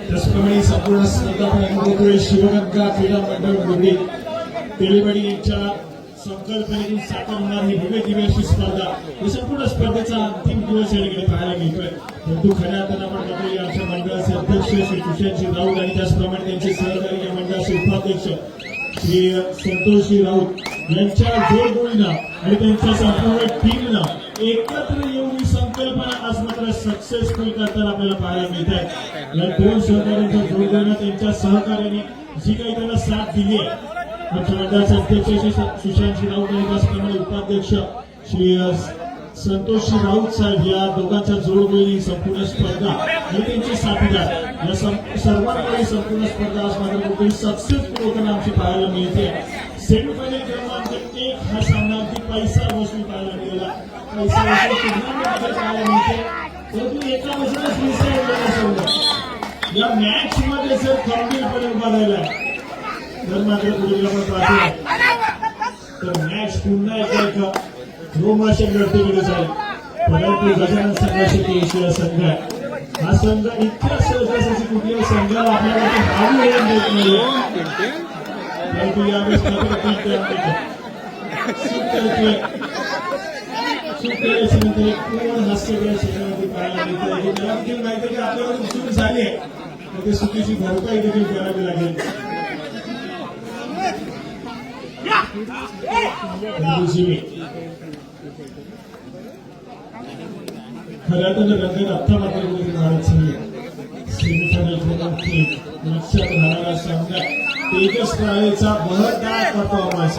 त्याचप्रमाणे संपूर्ण स्पर्धा शिवगंगा क्रीडा मंडळ मुंबई तेलीवाडी यांच्या संकल्पनेतून साकार होणार ही भव्य दिव्य अशी स्पर्धा ही संपूर्ण स्पर्धेचा अंतिम दिवस या ठिकाणी पाहायला मिळतोय. परंतु खऱ्या अर्थानं आपण बघतो या आमच्या मंडळाचे अध्यक्ष श्री कुशलजी राऊत आणि त्याचप्रमाणे त्यांचे सहकारी या मंडळाचे उपाध्यक्ष श्री संतोषजी राऊत यांच्या जोडगोळीनं आणि त्यांच्या संपूर्ण टीमनं एकत्र येऊन ही संकल्पना आज मात्र सक्सेसफुल करताना आपल्याला पाहायला मिळत आहे. या दोन सहकार्यांच्या जोडगोळीनं त्यांच्या सहकार्याने जी काही त्यांना साथ दिली आहे आमच्या मंडळाचे अध्यक्ष श्री सुशांतजी राऊत आणि त्याचप्रमाणे उपाध्यक्ष श्री संतोषजी राऊत साहेब या दोघांच्या जोडगोळी संपूर्ण स्पर्धा आणि त्यांचे साथीदार या सर्वांकडे संपूर्ण स्पर्धा आज मात्र कुठेही सक्सेसफुल होताना आमची पाहायला मिळते. सेमीफायनल क्रमांक 1 हा सामना अगदी पैसा वसूल पाहायला मिळाला. पैसा वसूल टुर्नामेंटमध्ये पाहायला मिळते. परंतु एका बाजूलाच मिसळलेला या मॅच मध्ये जर खंबीरपणे उभा राहिला तर मात्र पुढे आपण पाहतो तर मॅच पुन्हा एकदा रोमांचक लढतीकडे जाईल. परंतु गजानन संघाशी एशिया संघ हा संघ इतक्या सहजासहजी कुठल्याही संघाला आपल्याला हावी होऊन देत नाहीये. परंतु यावेळेस नंतर एक पूर्ण हास्यकर क्षेत्रामध्ये पाहायला मिळतं. मला देखील माहिती की आपल्याला चूक झाली आहे तर ते चुकीची भरपाई देखील करावी लागेल. खऱ्या तर रंगत आत्ता मात्र कुठेतरी भारत संघ सेमीफायनल क्रमांक 3 लक्षात राहणारा सामना तेजस प्राळेचा बहरदार परफॉर्मन्स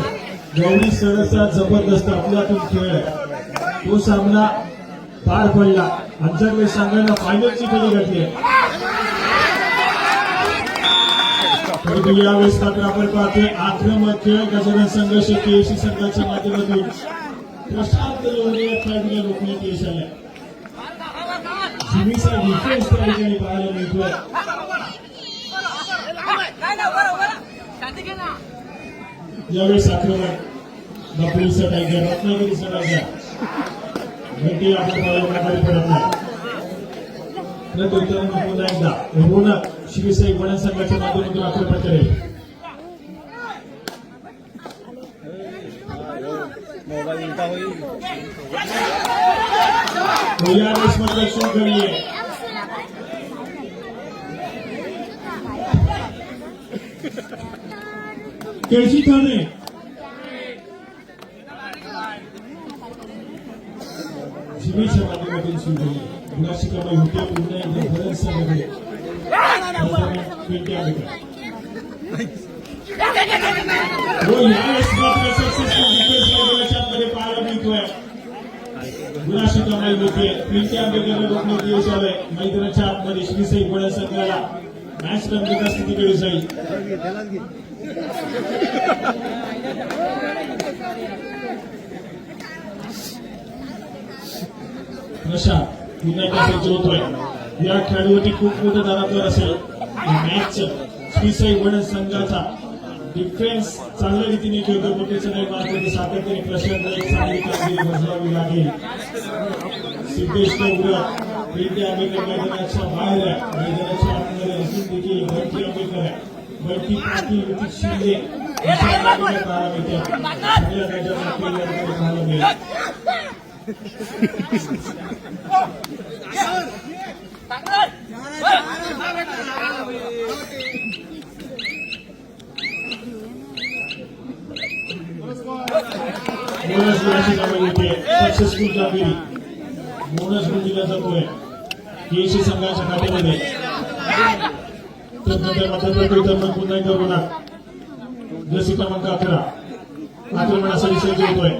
गौरी सरचा जबरदस्त आपल्यातून खेळ आहे तो सामना पार पडला. आमच्याकडे संघानं फायनलची फेरी घातली आहे. परंतु यावेळेस मात्र आपण पाहतोय आक्रमक खेळ गजानन संघ केएससी संघाच्या माध्यमातून प्रशांत लोणे या खेळाडूला रोखण्यात यश आलंय. जिमीचा डिफेन्स त्या ठिकाणी पाहायला मिळतोय. यावेळेस आक्रमक बापुलीचा टायगर रत्नागिरीचा टायगर भेटी आपण पाहायला नाकारी पडत नाही. पुन्हा एकदा रोनक शिवसाई वडा संघाच्या माध्यमातून आक्रमण करेल. यावेळेस मात्र शूट घडली आहे. केळशी ठाणे शिवीच्या माध्यमातून शूट झाली. गुणाशी कमाई होते पुन्हा एकदा भरत संघाकडे पाहायला मिळतोय. गुणाशी कमाई होते पिंट्या आंबेडकर रोखण्यात यश आलंय. मैदानाच्या आतमध्ये श्रीसाई वडा संघाला मॅच रंगीत स्थितीकडे जाईल. प्रशांत पुन्हा एकदा सज्ज होतोय. या खेळाडूवरती खूप मोठं दाराद्वार असेल. मॅच श्रीसाई वडा संघाचा डिफेन्स चांगल्या रीतीने खेळतो मोठेच नाही मात्र सातत्याने प्रशांत एक चांगली कामगिरी बजावावी लागेल. सिद्धेश उग्र पिंट्या आंबेडकर मैदानाच्या बाहेर आहे. मैदानाच्या आतमध्ये असून देखील बंटी आंबेडकर बंटी पाटील ऋतिक शिंदे पाहायला मिळते. सगळ्या राज्यात पाहायला मिळेल. बोनस गुणाची कामं होते. सक्सेसफुल कामगिरी बोनस गुण दिला जातोय केएससी संघाच्या खात्यामध्ये. पुन्हा एकदा गुन्हा जसी क्रमांक 11 आक्रमणासाठी सज्ज होतोय.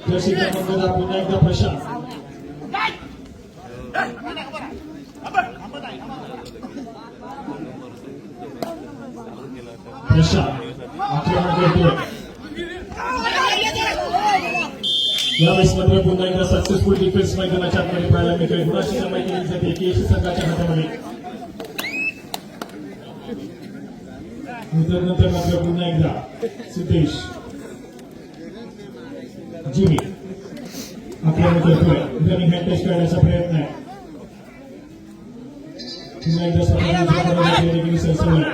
जर्सी क्रमांक 10 पुन्हा एकदा प्रशांत आक्रमण करतोय यावेळेस मात्र पुन्हा एकदा सक्सेसफुल डिफेन्स मैदानाच्या आतमध्ये पाहायला मिळतोय गुणाची कमाई केली जाते केएससी संघाच्या हातामध्ये नंतर मात्र पुन्हा एकदा सिद्धेश जिमी आक्रमण करतोय रनिंग हँड टच करण्याचा प्रयत्न आहे पुन्हा एकदा स्वतः सरसवलाय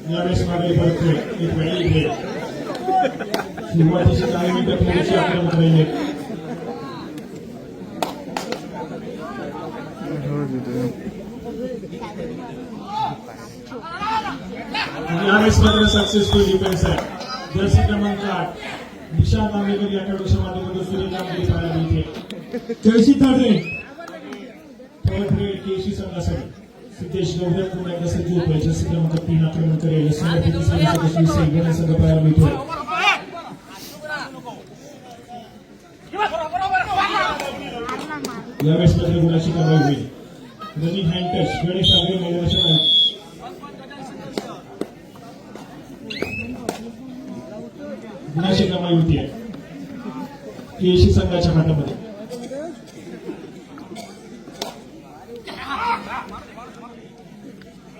यावेळेस मागे परतोय एक वेळी इथे सुरुवातीचे काही मिनिटं थोडीशी आक्रमक राहिले यावेळेस मात्र सक्सेसफुल डिफेन्स आहे जर्सी क्रमांक 8 निशांत आंबेकर या खेळाडूच्या माध्यमातून सुरेख कामगिरी पाहायला मिळते जर्सी थर्ड रेड केएससी संघासाठी सिद्धेश गौरव पुन्हा एकदा सज्ज होतोय जर्सी क्रमांक 3 आक्रमण करेल समर्पित संघ पाहायला मिळतोय यावेळेस मात्र गुणाची कमाई होईल रनिंग हँड टच गणेश आगरे मैदानाच्या गुणाची कमाई होती आहे केएससी संघाच्या हातामध्ये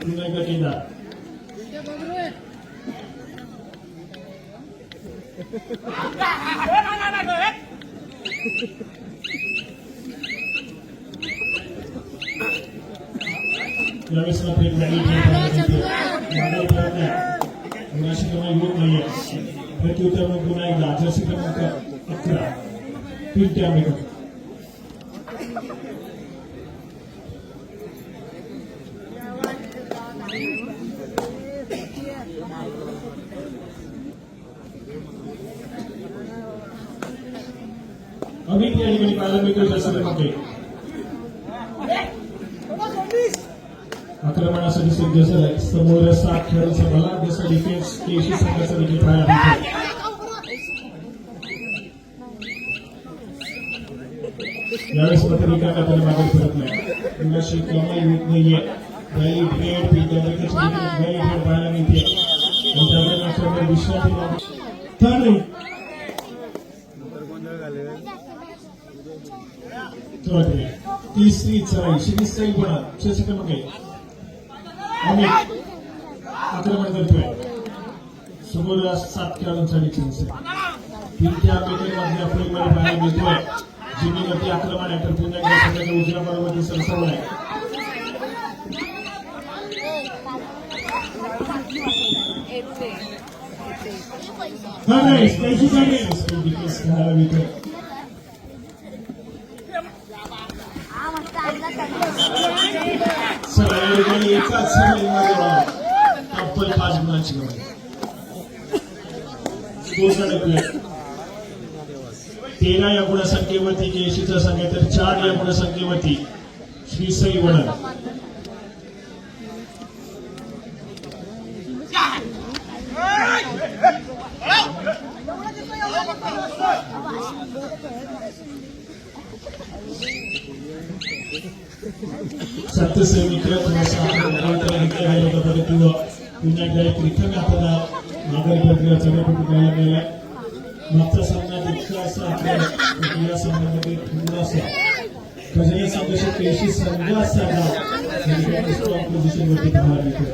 पुन्हा एकदा केदार यावेळेस मात्र एक रॅली गुणाची कमाई होत नाहीये प्रत्युत्तर मग पुन्हा एकदा जर्सी क्रमांक 11 पिंटे आंबेकर अभी या ठिकाणी पाहायला मिळतो जर्सी क्रमांक 1 आक्रमणासाठी सज्ज झालाय समोर 7 खेळाडूंचा बलाढ्य डिफेन्स केएससी संघाचा देखील पाहायला मिळतो यावेळेस मात्र रिकाम्या हाताने मागे फिरत नाही गुणाची कमाई होत नाहीये व्हॅली ब्रेड पिंट्याची व्हॅली ब्रेड पाहायला मिळते आणि त्यामुळे मात्र विश्रांती थर्ड रेड तिसरी चढाई श्रीसाई बना जर्सी क्रमांक 1 अमित आक्रमण करतोय समोर 7 खेळाडूंचा डिफेन्स आहे पिंट्या आंबेकर मध्ये आपल्या पाहायला मिळतोय जिमीवरती आक्रमण आहे तर पुन्हा एकदा संघाच्या उजव्या बरोबर सरसवलाय एकाच तब्बल 5 गुणांची कमाई 13 या गुणसंख्येवरती केएससीचा संघ आहे तर 4 या गुणसंख्येवरती श्रीसाई वडण सत्यसेविकर परंतु पुन्हा एकदा एक रिकाम्या हाताला माघारी प्रक्रिया चढवपट्टी पाहायला मिळालाय मागचा सामना इतका असा आपल्या या सामन्यामध्ये थोडासा गजनी संघर्ष केएससी संघाचा स्ट्रॉंग पोझिशनवरती पाहायला मिळतो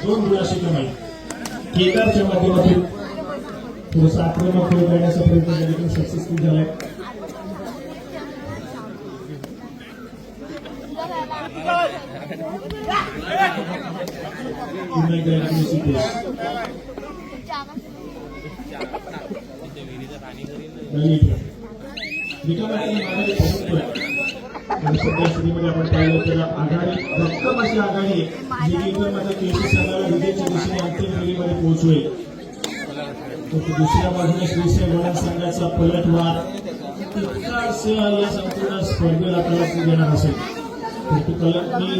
दोन गुणाची कमाई केदारच्या माध्यमातून थोडासा आक्रमक खेळ करण्याचा प्रयत्न देखील सक्सेसफुल झालाय पुन्हा एकदा सिद्धेश रिकाम्या मागे पोहोचतोय सध्या स्थितीमध्ये आपण पाहिलं तर आघाडी भक्कम अशी आघाडी आहे जी इतर मात्र केसी संघाला विजयाच्या दिशेने अंतिम फेरीमध्ये पोहोचवेल. दुसऱ्या बाजूने श्रीसेन वडा संघाचा पलटवार तितकाच या संपूर्ण स्पर्धेला आपल्याला देणार असेल. मी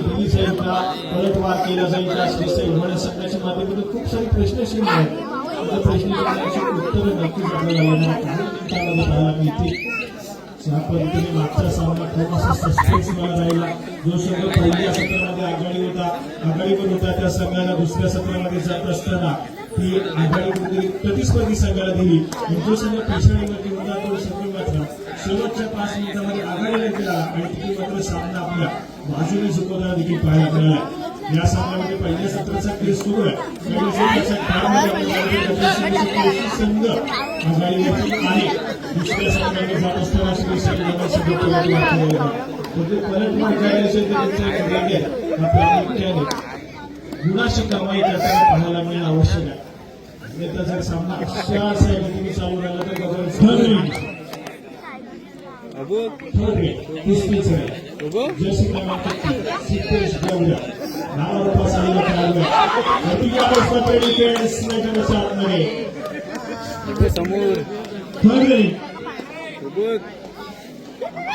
दिल्ली साहेबला पलटवार केला जाईल का श्रीसेन वडा संघाच्या माध्यमातून खूप सारे प्रश्नचिन्ह आहेत. प्रश्नाची उत्तरं नक्कीच आपल्याला येणार काही मिनिटांमध्ये पाहायला मिळतील. ज्या पद्धतीने मागचा सामना थोडासा सस्पेन्स मला राहिला. जो संघ पहिल्या सत्रामध्ये आघाडीवर होता त्या संघाला दुसऱ्या सत्रामध्ये जात असताना ती आघाडी प्रतिस्पर्धी संघाला दिली. जो संघ पेशाळीवरती होता तो संघ मात्र शेवटच्या 5 मिनिटांमध्ये आघाडीला गेला आणि तिथे मात्र सामना आपल्या बाजूने झुकवताना देखील पाहायला मिळाला. या सामन्यामध्ये पहिल्या सत्राचा खेळ सुरू आहे. संघ आघाडीवरती आहे. दुसऱ्या संघाने जात असताना पलटवार काय असेल तर त्यांच्या गुणाची कमाई करताना पाहायला मिळणं आवश्यक आहे. जर सामना अशा पद्धतीने चालू राहिला तर जर्सी क्रमांक 37 गौरव नावारूपास आलेला खेळाडू समोर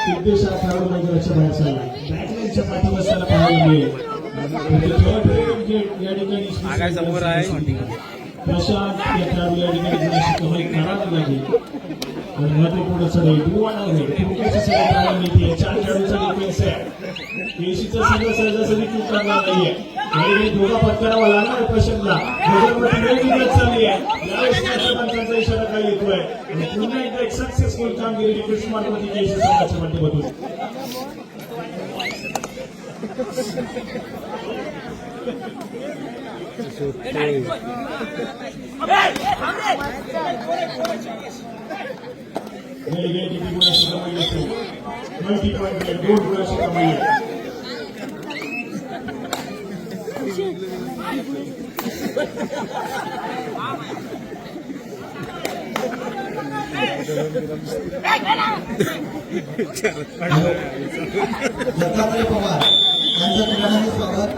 सिद्धेश हा खेळाडू मैदानाच्या बाहेर चालला. बॅटमॅनच्या पाठीवर असताना पाहायला मिळेल. या ठिकाणी समोर आहे प्रशांत या खेळाडू या ठिकाणी गुणाची कमाई करावी लागेल. महत्वपूर्ण चढाई क्रिकेटची सगळी पाहायला मिळते. 4 खेळाडूंचा डिफेन्स आहे. केशीचा संघ सहजासहजी चूक करणार नाहीये. आणि दोघा पत्करावा लागणार प्रश्नला चालली आहे. यावेळेस पंचांचा इशारा काय येतोय. पुन्हा एकदा एक सक्सेसफुल कामगिरी डिफेन्स मार्गमध्ये केशी संघाच्या माध्यमातून किती गुणाची कमाई असते. मल्टी पॉईंट 2 गुणाची कमाई आहे. दत्तात्रय पवार यांचं प्रेमाने स्वागत.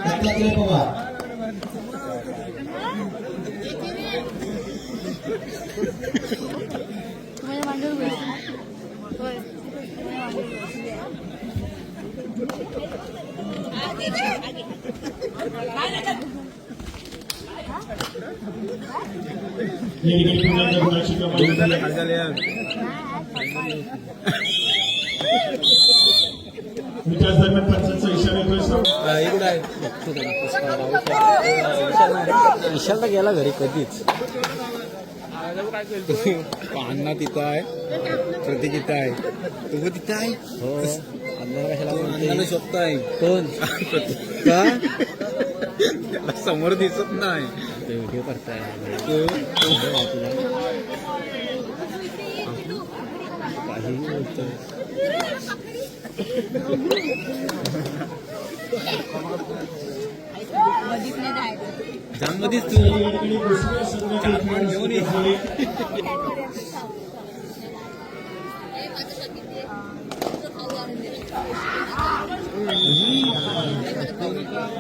दत्तात्रय पवार गुणाची कमाई त्याच दरम्यान पंचांचा इशारा येतोय. विशालला गेला घरी कधीच. अण्णा तिथं आहे, प्रतीक तिथं आहे, तू तिथं आहे. हो अण्णाला शोधत आहे. कोण का समोर दिसत नाही. व्हिडिओ करताय काही बोलतोय. मध्येच तू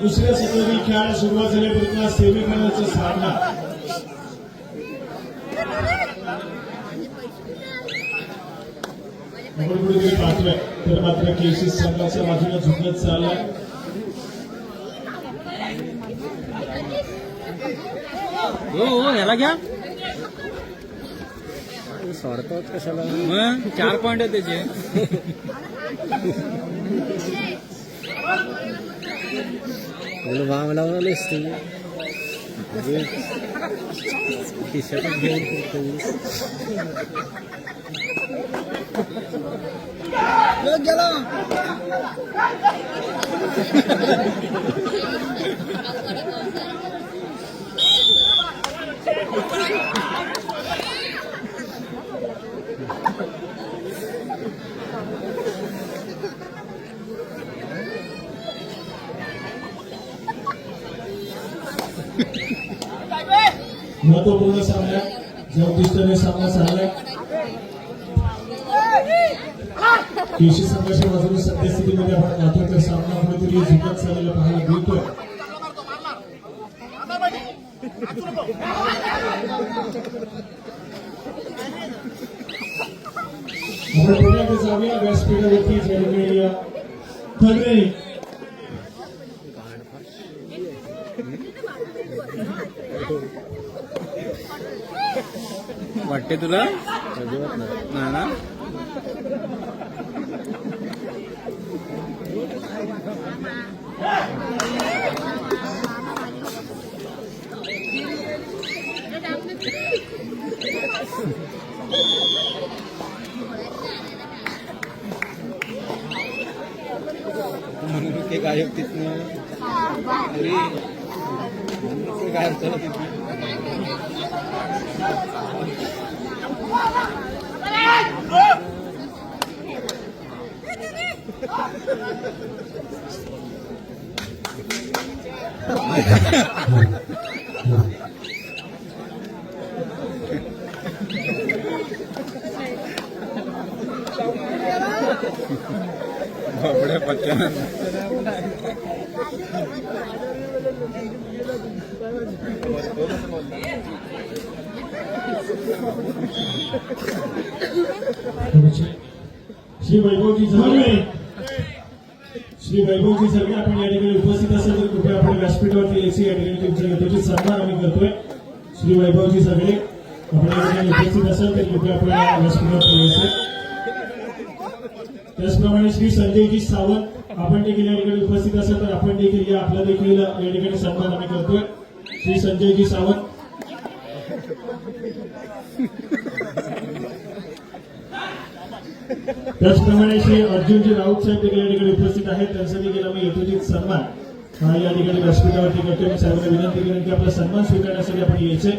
दुसऱ्या सत्रातील खेळाला सुरुवात झाल्यापूर्वी सेमीफायनलचा सामना आपण पुढे पाहतोय तर मात्र केसी संघाच्या बाजूला झुकत चाललाय. हो ह्याला घ्या. सोडतात कशाला. 4 पॉइंट आहे त्याचे. वाम लावलेस तू टी शर्ट घेऊन गेला. महत्वपूर्ण सामना 34 सामना झाला. केशी संघाच्या बाजूने सद्यस्थितीमध्ये आपण पाहतो तर सामना कुठेतरी जिंकत चाललेला पाहायला मिळतोय. आपण पुण्याकडे जाऊया व्यासपीठावरती झालेली ठरले वाटते तुला नाही ना. म्हणून ते गायब तिथनं तरी म्हणून ते गायब झालं तिथनं. बाबड्या पत्त्यानं श्री वैभवजी झरगे आपण या ठिकाणी उपस्थित असेल तर कृपया आपण व्यासपीठावरती यायची या ठिकाणी तुमच्या यथोचित सन्मान आम्ही करतोय. श्री वैभवजी झरगे आपण या ठिकाणी उपस्थित असाल तर कृपया आपण व्यासपीठावरती यायचं. त्याचप्रमाणे श्री संजयजी सावंत आपण देखील या ठिकाणी उपस्थित असेल तर आपण देखील या आपला देखील या ठिकाणी सन्मान आम्ही करतोय. श्री संजयजी सावंत त्याचप्रमाणे श्री अर्जुनजी राऊत साहेब देखील या ठिकाणी उपस्थित आहेत. त्यांचा देखील आम्ही यथोचित सन्मान या ठिकाणी व्यासपीठावरती करतोय. मी सर्वांना विनंती करेन की आपला सन्मान स्वीकारण्यासाठी आपण यायचे.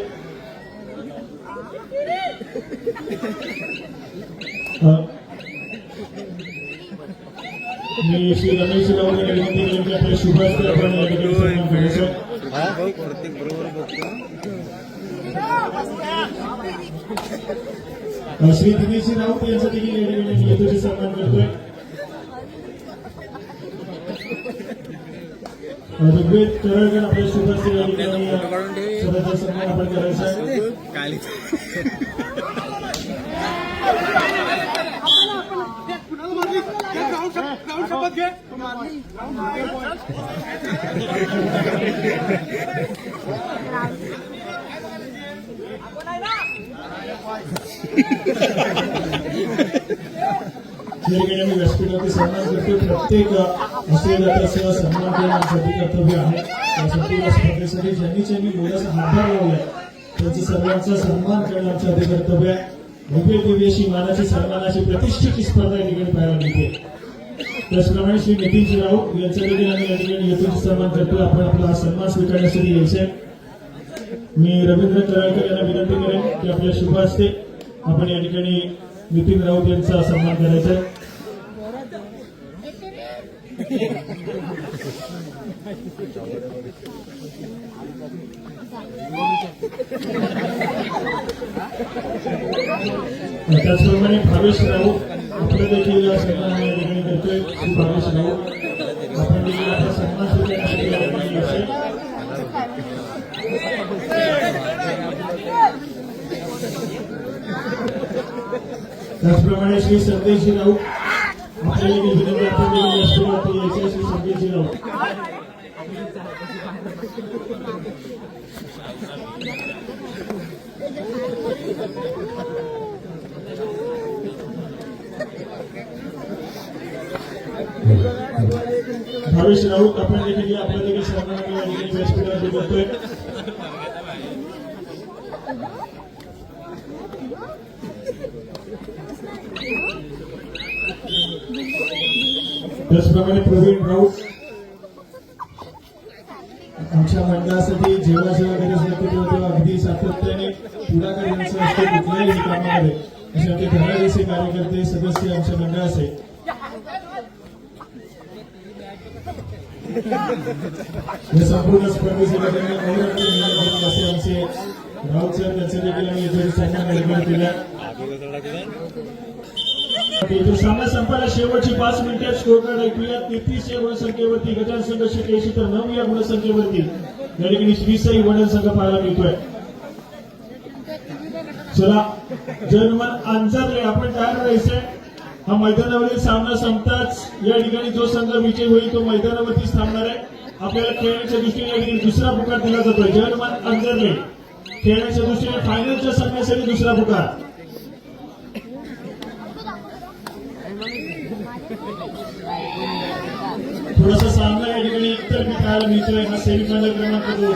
मी श्री रमेश राऊत यांना विनंती करेन की आपल्या शुभ हस्ते आपण या ठिकाणी सन्मान करायचं. प्रत्येक बरोबर बघतो. श्री दिनेशजी राऊत यांचा देखील या ठिकाणी यथोचित सन्मान करतोय. ऋग्वेद करळकर आपल्या शुभ हस्ते या ठिकाणी स्वतःचा सन्मान आपण करायचा आहे. आम्ही व्यासपीठावरती सन्मान करतो. प्रत्येक आश्रयदात्यासह सन्मान करणं आमचं कर्तव्य आहे. या संपूर्ण स्पर्धेसाठी ज्यांनी मोलाचा हातभार लावलाय त्यांचा सर्वांचा सन्मान करणं आमचं आधी कर्तव्य आहे. भव्य दिव्य अशी मानाची सन्मानाची प्रतिष्ठेची स्पर्धा या ठिकाणी पाहायला मिळते. त्याचप्रमाणे श्री नितीनजी राऊत यांचा देखील आम्ही या ठिकाणी यथोचित सन्मान करतो. आपण आपला हा सन्मान स्वीकारण्यासाठी यायचे. मी रवींद्र करळकर यांना विनंती करेन की आपल्या शुभ हस्ते आपण या ठिकाणी नितीन राऊत यांचा सन्मान करायचा आहे. त्याचप्रमाणे भावेश राऊत आपलं देखील सन्मान या ठिकाणी करतोय. श्री भावेश राऊत आपण देखील आपला सन्मान स्वीकारण्यासाठी या ठिकाणी यायचे. त्याचप्रमाणे श्री संदेशजी राऊत आपल्याला देखील विनंती आपण देखील व्यासपीठावरती यायचे. श्री संदेशजी राऊत भावेश राऊत आपण देखील आपल्या देखील सन्मान या ठिकाणी व्यासपीठावरती करतोय. त्याचप्रमाणे प्रवीण राऊत आमच्या मंडळासाठी जेव्हा गरज लागते तेव्हा अगदी सातत्याने पुढाकार यांचं असते. कुठल्याही कामामध्ये असे आमचे धनादेशी कार्यकर्ते सदस्य आमच्या मंडळाचे या संपूर्ण स्पर्धेसाठी असे आमचे राऊत सर त्यांचे देखील आम्ही यथोचित सन्मान केला. जो सामना संपायला शेवटची 5 मिनिटे स्कोर कार्ड ऐकूया. 33 या गुणसंख्येवरती गजान संघ शिकेशी तर 9 या गुणसंख्येवरती या ठिकाणी श्रीसाई वडल संघ पाहायला मिळतोय. चला जर्मन अंजरले आपण तयार राहायचंय. हा मैदानावरील सामना संपताच या ठिकाणी जो संघ विजय होईल तो मैदानावरतीच थांबणार आहे. आपल्याला खेळण्याच्या दृष्टीने या ठिकाणी दुसरा पुकार दिला जातोय. जर्मन अंजरले खेळण्याच्या दृष्टीने फायनलच्या सामन्यासाठी दुसरा पुकार. थोडासा सामना या ठिकाणी एकतर्फी पाहायला मिळतोय. हा सेमीफायनल क्रमांक 2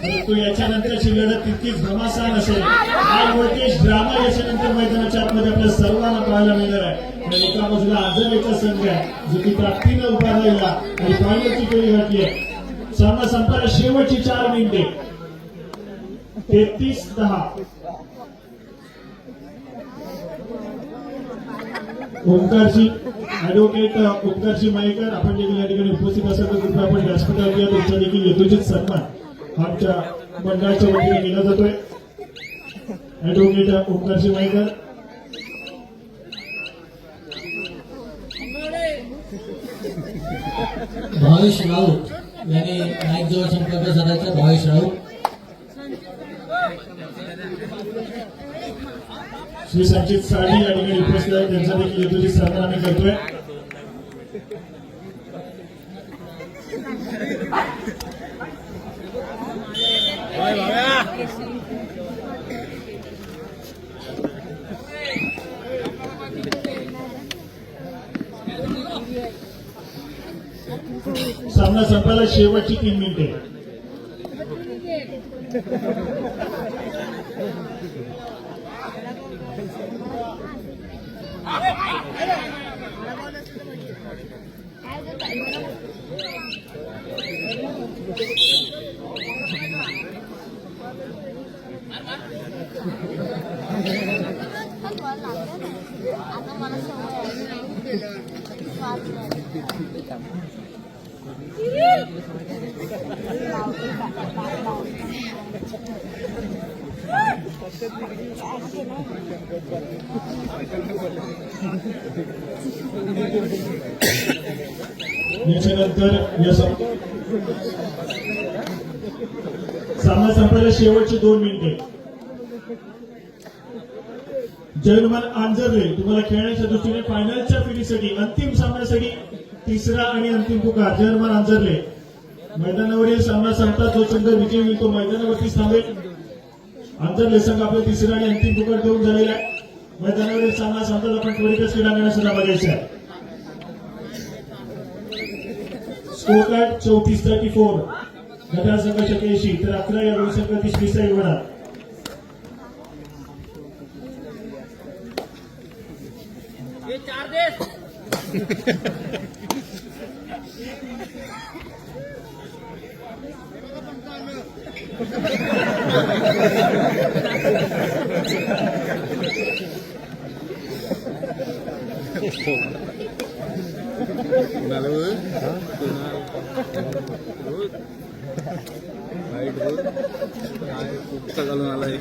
परंतु याच्यानंतरची लढत तितकीच घमासान असेल. हाय व्होल्टेज ड्रामा याच्यानंतर मैदानाच्या आतमध्ये आपल्या सर्वांना पाहायला मिळणार आहे. एका बाजूला अंजरलेचा संघ आहे जो की प्राप्तीनं उभा राहिला आणि फायनलची फेरी गाठली आहे. सामना संपायला शेवटची 4 मिनिटे. 33-10. ओंकारजी ऍडव्होकेट ओंकारजी मयेकर आपण देखील या ठिकाणी उपस्थित असाल तर कृपया आपण व्यासपीठावर घ्या. तुमचा देखील यथोचित सन्मान आमच्या मंडळाच्या वतीने केला जातोय. ऍडव्होकेट ओंकारजी मयेकर. भावेश राऊत याने माईक जवळ संपर्क साधायचा. भावेश राऊत. श्री संचित साडी या ठिकाणी उपस्थित आहेत. त्यांचा देखील यथोचित सन्मान आम्ही करतोय. सामना संपायला शेवटची 3 मिनिटे. याच्यानंतर सामना संपायला शेवटची 2 मिनिटे. जर्मन आंजरले तुम्हाला खेळण्याच्या दृष्टीने फायनलच्या फेरीसाठी अंतिम सामन्यासाठी तिसरा आणि अंतिम पुकार. जर्मन आंजरले मैदानावरील सामना संपता जो संघ विजयी होईल तो मैदानावरतीच थांबेल. आंजरले संघ आपला तिसरा आणि अंतिम पुकार देऊन झालेला आहे. मैदानावरील सामना संपतात आपण त्वरितच क्रीडांगणात सुद्धा बघायचं आहे. Score card 34-34. गटार संघ शकेशी तर 11 या गुणसंख्येवरती श्रीसाई वडा. घालून आलाय.